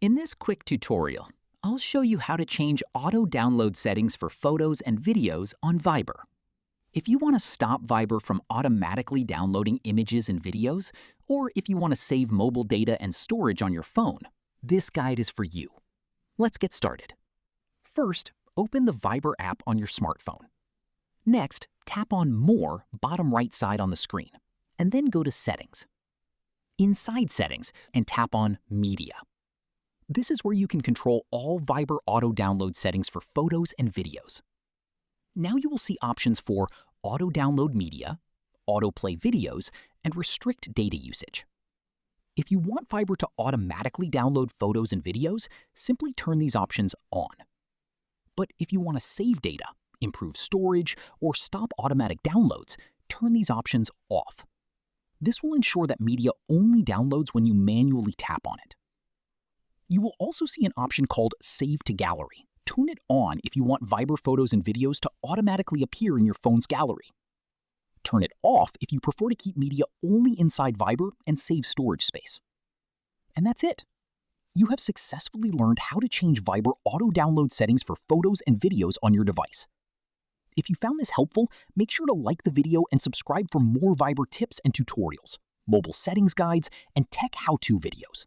In this quick tutorial, I'll show you how to change auto-download settings for photos and videos on Viber. If you want to stop Viber from automatically downloading images and videos, or if you want to save mobile data and storage on your phone, this guide is for you. Let's get started. First, open the Viber app on your smartphone. Next, tap on More, bottom right side on the screen, and then go to Settings. Inside Settings, and tap on Media. This is where you can control all Viber auto-download settings for photos and videos. Now you will see options for auto-download media, autoplay videos, and restrict data usage. If you want Viber to automatically download photos and videos, simply turn these options on. But if you want to save data, improve storage, or stop automatic downloads, turn these options off. This will ensure that media only downloads when you manually tap on it. You will also see an option called Save to Gallery. Turn it on if you want Viber photos and videos to automatically appear in your phone's gallery. Turn it off if you prefer to keep media only inside Viber and save storage space. And that's it. You have successfully learned how to change Viber auto-download settings for photos and videos on your device. If you found this helpful, make sure to like the video and subscribe for more Viber tips and tutorials, mobile settings guides, and tech how-to videos.